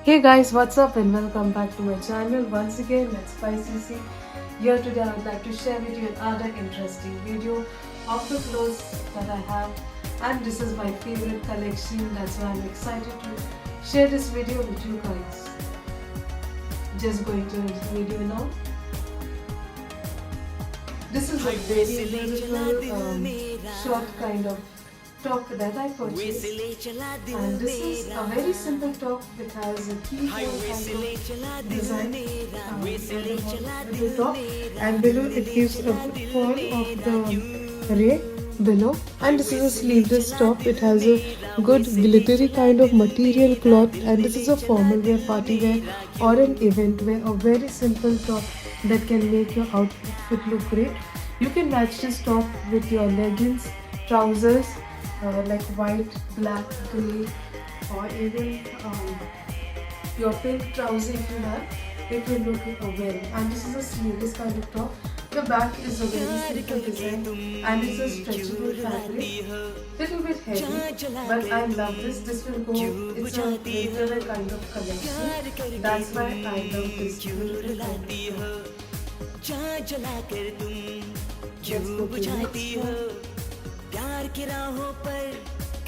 Hey guys, what's up and welcome back to my channel. Once again, let's spicy see. Here today I would like to share with you another interesting video of the clothes that I have, and this is my favorite collection. That's why I'm excited to share this video with you guys. Just going to the video now. This is a very beautiful short kind of top that I purchased, and this is a very simple top. It has a keyhole kind of design at the top, and below it gives a good fall of the ray below. And this is a sleeveless top. It has a good glittery kind of material cloth, and this is a formal wear, party wear, or an event wear. A very simple top that can make your outfit look great. You can match this top with your leggings, trousers, like white, black, grey, or even your pink trouser if you have. It will look well. And this is a sleeveless kind of top. The back is a very simple design and it's a stretchable fabric. Little bit heavy, but I love this. This will go. It's a winter kind of collection. That's why I love this beautiful kind of top. Let's go to the next one.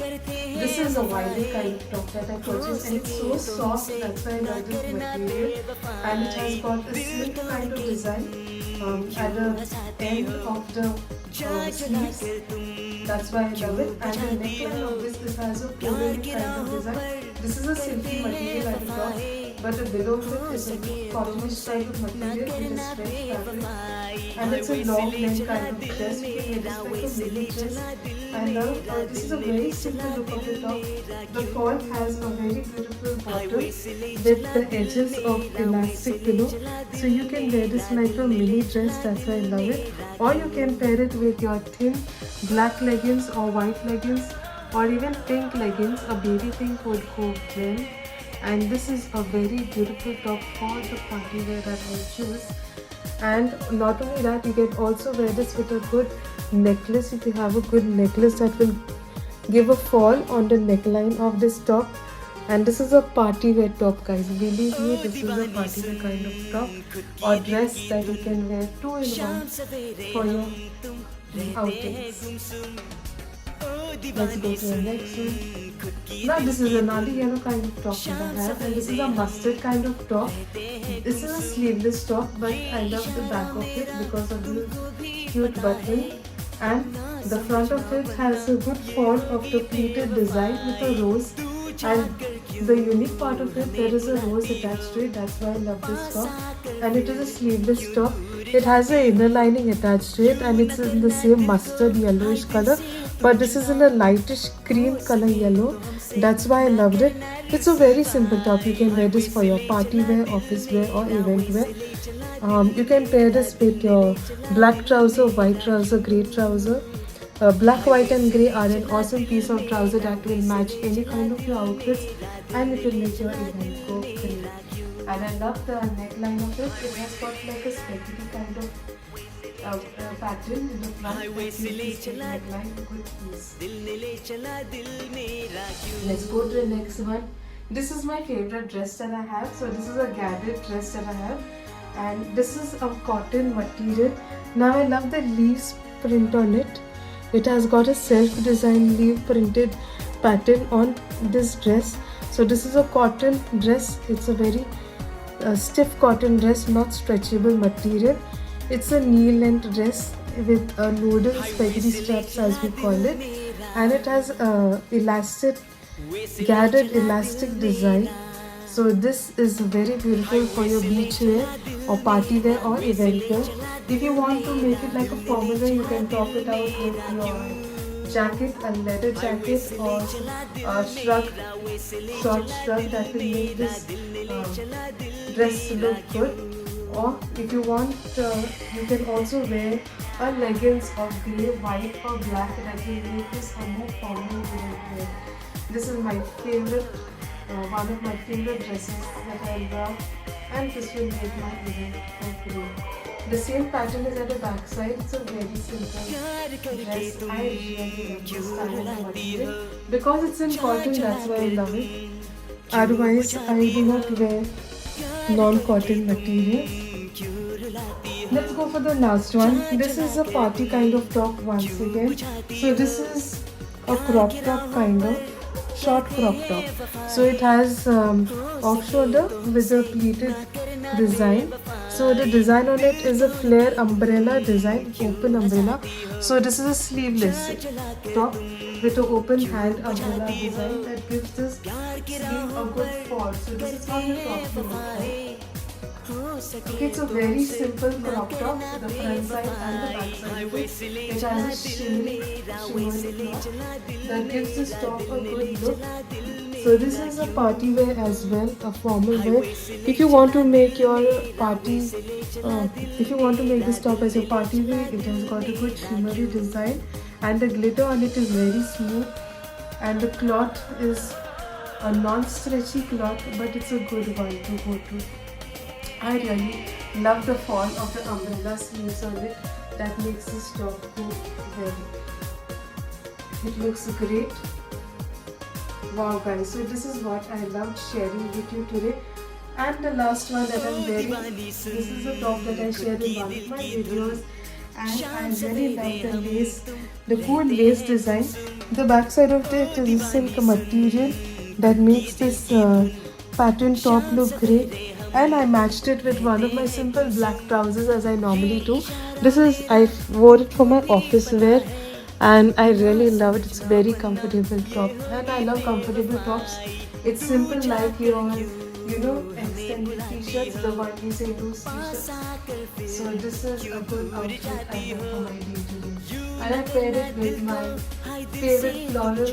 This is a wider kind of top that I purchased, and it's so soft. That's why I love this material, and it has got a silk kind of design at the end of the sleeves. That's why I love it. And the neckline of this has a floral kind of design. This is a silky material at the top, but the below it is a cottonish type of material with a stretch fabric, and it's a long neck kind of dress. You can wear this like a mini dress. I love this is a very simple look of the top. The fall has a very beautiful bottom with the edges of elastic below, so you can wear this like a mini dress. That's why I love it. Or you can pair it with your thin black leggings or white leggings, or even pink leggings. A baby pink would go well. And this is a very beautiful top for the party wear that I choose. And not only that, you can also wear this with a good necklace. If you have a good necklace, that will give a fall on the neckline of this top. And this is a party wear top, guys. Believe me, this is a party wear kind of top or dress that you can wear 2 in 1 for your outings. Let's go to the next one. Now this is another yellow kind of top that I have, and this is a mustard kind of top. This is a sleeveless top, but I love the back of it because of the cute button, and the front of it has a good fall of the pleated design with a rose, and the unique part of it, there is a rose attached to it. That's why I love this top. And it is a sleeveless top. It has an inner lining attached to it, and it's in the same mustard yellowish color, but this is in a lightish cream color yellow. That's why I loved it. It's a very simple top. You can wear this for your party wear, office wear, or event wear. You can pair this with your black trouser, white trouser, grey trouser. Black, white and grey are an awesome piece of trouser that will match any kind of your outfits, and it will make your event go great. And I love the neckline of it. It has got like a spaghetti kind of pattern in the front that gives the neckline a good piece. Let's go to the next one. This is my favorite dress that I have. So this is a gathered dress that I have, and this is a cotton material. Now I love the leaves print on it. It has got a self-designed leaf printed pattern on this dress. So this is a cotton dress. It's a very stiff cotton dress, not stretchable material. It's a knee-length dress with noodle spaghetti straps, as we call it, and it has gathered elastic design. So this is very beautiful for your beach wear or party wear or event wear. If you want to make it like a formal wear, you can top it out with your jacket, a leather jacket, or a short shrug that will make this dress look good. Or if you want, you can also wear a leggings of grey, white or black that will make this a more formal wear. This is my favorite, one of my favorite dresses that I love, and this will make my event go great. The same pattern is at the back side. It's a very simple dress. I really love this style of material because it's in cotton. That's why I love it. Otherwise, I do not wear non-cotton materials. Let's go for the last one. This is a party kind of top once again. So this is a crop top kind of short crop top. So it has off shoulder with a pleated design. So the design on it is a flare umbrella design, open umbrella. So this is a sleeveless top with an open hand umbrella design that gives this sleeve a good fall. So this is how the top will look like. Okay, it's a very simple crop top, the front side and the back side of it. It has a shimmery cloth that gives this top a good look. So this is a party wear as well, a formal wear. If you want to make your party, if you want to make this top as your party wear, it has got a good shimmery design and the glitter on it is very smooth and the cloth is a non-stretchy cloth, but it's a good one to go to. I really love the fall of the umbrella sleeves on it. That makes this top go well. It looks great. Wow guys, so this is what I loved sharing with you today. And the last one that I'm wearing, this is a top that I shared in one of my videos. And I really love the lace, the cool lace design. The back side of it is silk material that makes this pattern top look great. And I matched it with one of my simple black trousers as I normally do. I wore it for my office wear and I really love it. It's a very comfortable top and I love comfortable tops. It's simple like your, extended t-shirts, the one you say loose t-shirts. So this is a good outfit I have for my day today. And I paired it with my favorite floral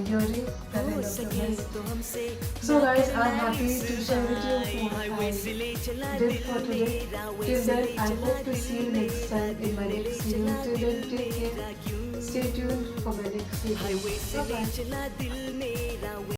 earring that I love the best. So guys, I'm happy to share with you what I did for today. Till then, I hope to see you next time in my next video. Till then, take care. Stay tuned for my next video. Bye bye.